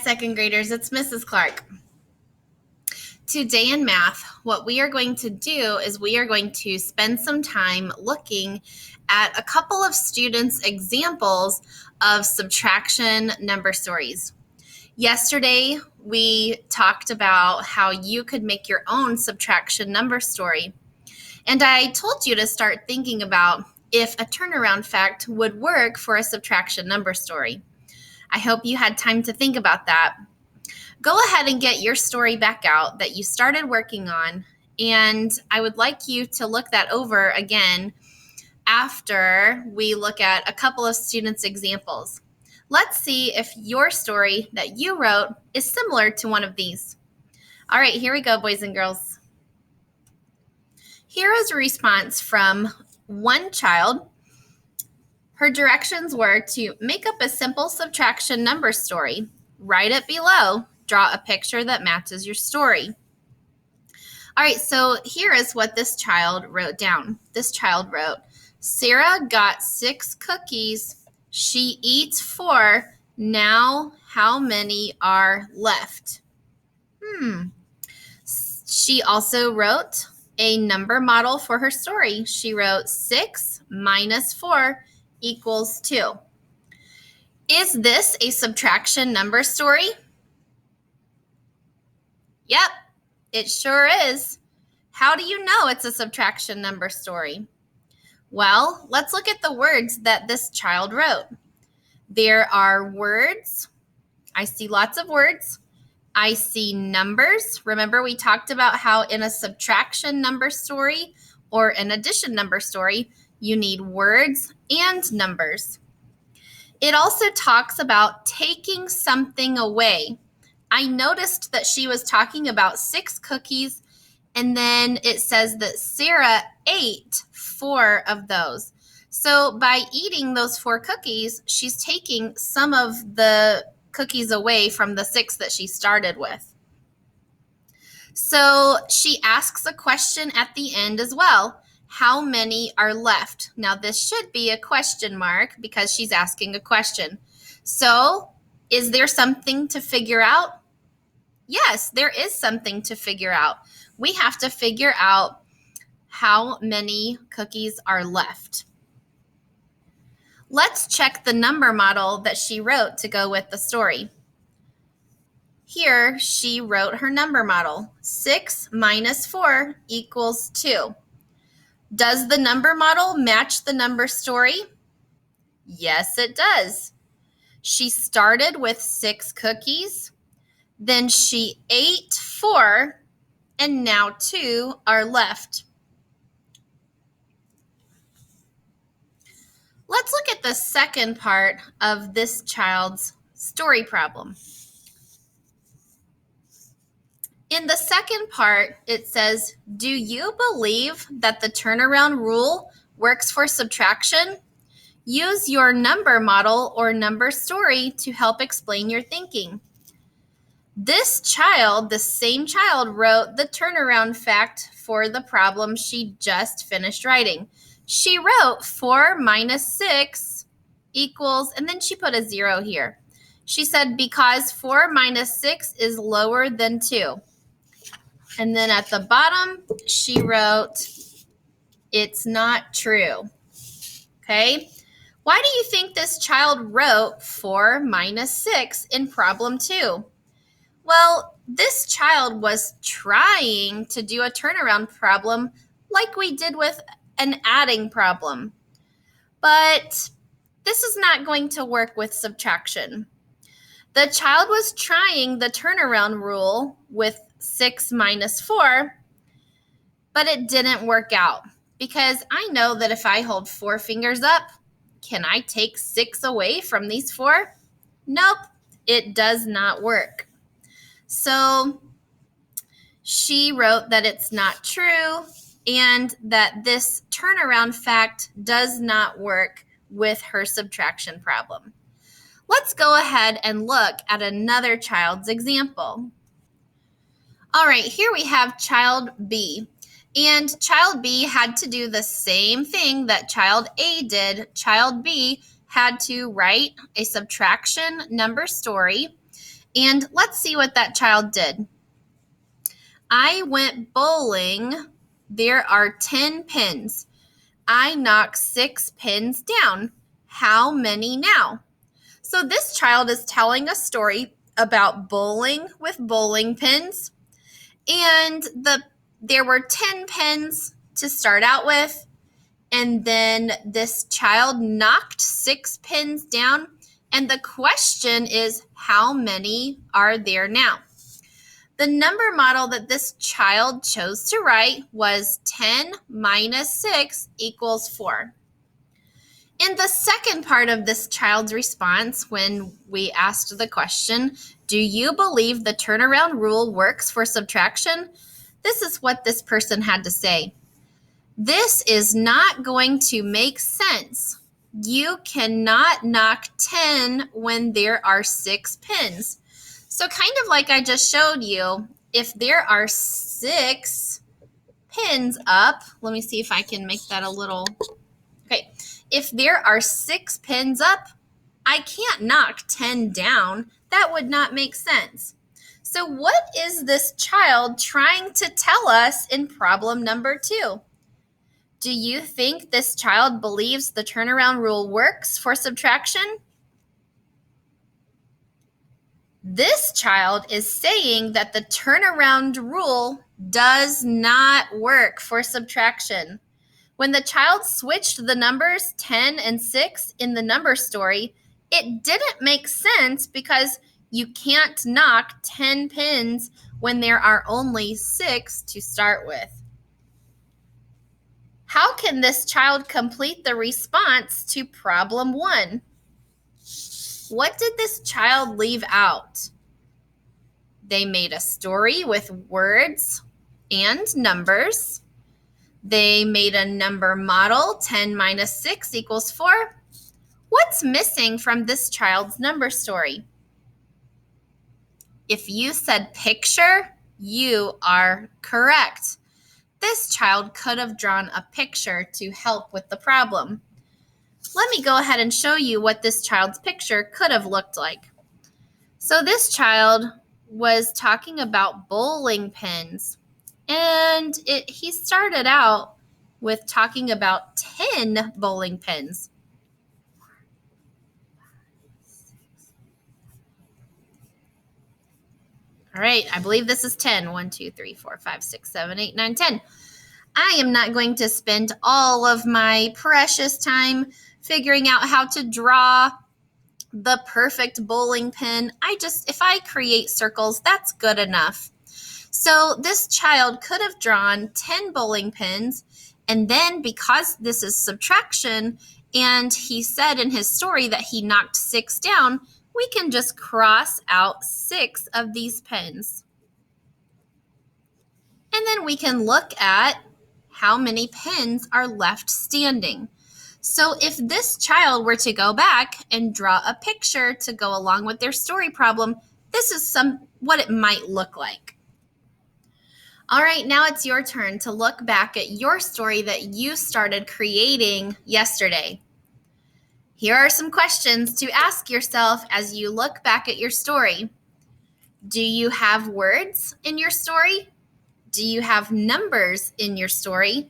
second graders, it's Mrs. Clark. Today in math, what we are going to do is we are going to spend some time looking at a couple of students' examples of subtraction number stories. Yesterday, we talked about how you could make your own subtraction number story. And I told you to start thinking about if a turnaround fact would work for a subtraction number story. I hope you had time to think about that. Go ahead and get your story back out that you started working on, and I would like you to look that over again after we look at a couple of students' examples. Let's see if your story that you wrote is similar to one of these. All right, here we go, boys and girls. Here is a response from one child. Her directions were to make up a simple subtraction number story. Write it below. Draw a picture that matches your story. All right, so here is what this child wrote down. This child wrote, Sarah got 6 cookies. She eats 4. Now, how many are left? She also wrote a number model for her story. She wrote 6 minus 4 equals 2. Is this a subtraction number story? Yep, it sure is. How do you know it's a subtraction number story? Well, let's look at the words that this child wrote. There are words. I see lots of words. I see numbers. Remember, we talked about how in a subtraction number story or an addition number story, you need words and numbers. It also talks about taking something away. I noticed that she was talking about 6 cookies, and then it says that Sarah ate 4 of those. So by eating those 4 cookies, she's taking some of the cookies away from the 6 that she started with. So she asks a question at the end as well. How many are left? Now this should be a question mark because she's asking a question. So is there something to figure out? Yes, there is something to figure out. We have to figure out how many cookies are left. Let's check the number model that she wrote to go with the story. Here, she wrote her number model. 6 minus 4 equals 2. Does the number model match the number story? Yes, it does. She started with 6 cookies. Then she ate 4, and now 2 are left. Let's look at the second part of this child's story problem. In the second part, it says, do you believe that the turnaround rule works for subtraction? Use your number model or number story to help explain your thinking. This child, the same child, wrote the turnaround fact for the problem she just finished writing. She wrote 4 minus 6 equals, and then she put a 0 here. She said because 4 minus 6 is lower than 2. And then at the bottom, she wrote, it's not true. Okay? Why do you think this child wrote 4 minus 6 in problem 2? Well, this child was trying to do a turnaround problem like we did with an adding problem. But this is not going to work with subtraction. The child was trying the turnaround rule with 6 minus 4, but it didn't work out because I know that if I hold 4 fingers up, can I take 6 away from these 4? Nope, it does not work. So she wrote that it's not true and that this turnaround fact does not work with her subtraction problem. Let's go ahead and look at another child's example. All right, here we have child B. And child B had to do the same thing that child A did. Child B had to write a subtraction number story. And let's see what that child did. I went bowling. There are 10 pins. I knocked 6 pins down. How many now? So this child is telling a story about bowling with bowling pins. And there were 10 pins to start out with. And then this child knocked 6 pins down. And the question is, how many are there now? The number model that this child chose to write was 10 minus 6 equals 4. In the second part of this child's response, when we asked the question, do you believe the turnaround rule works for subtraction? This is what this person had to say. This is not going to make sense. You cannot knock 10 when there are 6 pins. So kind of like I just showed you, if there are 6 pins up, let me see if I can make that a little, okay. If there are 6 pins up, I can't knock 10 down. That would not make sense. So what is this child trying to tell us in problem number 2? Do you think this child believes the turnaround rule works for subtraction? This child is saying that the turnaround rule does not work for subtraction. When the child switched the numbers 10 and 6 in the number story, it didn't make sense because you can't knock 10 pins when there are only 6 to start with. How can this child complete the response to problem 1? What did this child leave out? They made a story with words and numbers. They made a number model, 10 minus 6 equals 4. What's missing from this child's number story? If you said picture, you are correct. This child could have drawn a picture to help with the problem. Let me go ahead and show you what this child's picture could have looked like. So this child was talking about bowling pins, and he started out with talking about 10 bowling pins. All right, I believe this is 10. 1, 2, 3, 4, 5, 6, 7, 8, 9, 10. I am not going to spend all of my precious time figuring out how to draw the perfect bowling pin. If I create circles, that's good enough. So this child could have drawn 10 bowling pins, and then because this is subtraction, and he said in his story that he knocked 6 down, we can just cross out 6 of these pins. And then we can look at how many pins are left standing. So if this child were to go back and draw a picture to go along with their story problem, this is what it might look like. All right, now it's your turn to look back at your story that you started creating yesterday. Here are some questions to ask yourself as you look back at your story. Do you have words in your story? Do you have numbers in your story?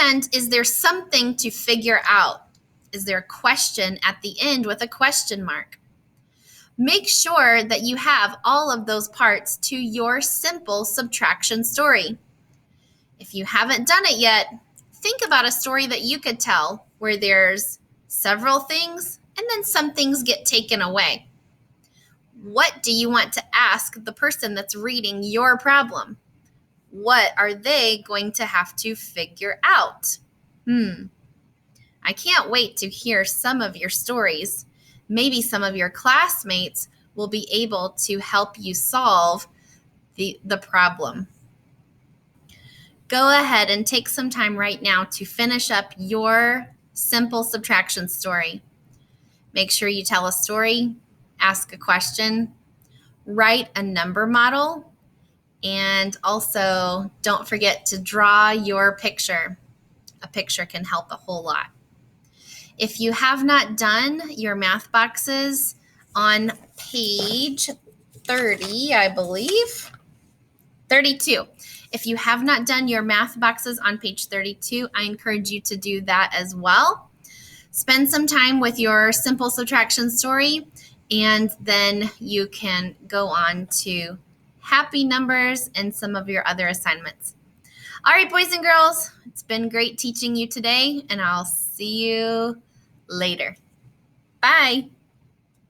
And is there something to figure out? Is there a question at the end with a question mark? Make sure that you have all of those parts to your simple subtraction story. If you haven't done it yet, think about a story that you could tell where there's several things and then some things get taken away. What do you want to ask the person that's reading your problem? What are they going to have to figure out? I can't wait to hear some of your stories. Maybe some of your classmates will be able to help you solve the problem. Go ahead and take some time right now to finish up your simple subtraction story. Make sure you tell a story, ask a question, write a number model, and also don't forget to draw your picture. A picture can help a whole lot. If you have not done your math boxes on page 30, I believe. 32. If you have not done your math boxes on page 32, I encourage you to do that as well. Spend some time with your simple subtraction story, and then you can go on to happy numbers and some of your other assignments. All right, boys and girls, it's been great teaching you today, and I'll see you later. Bye.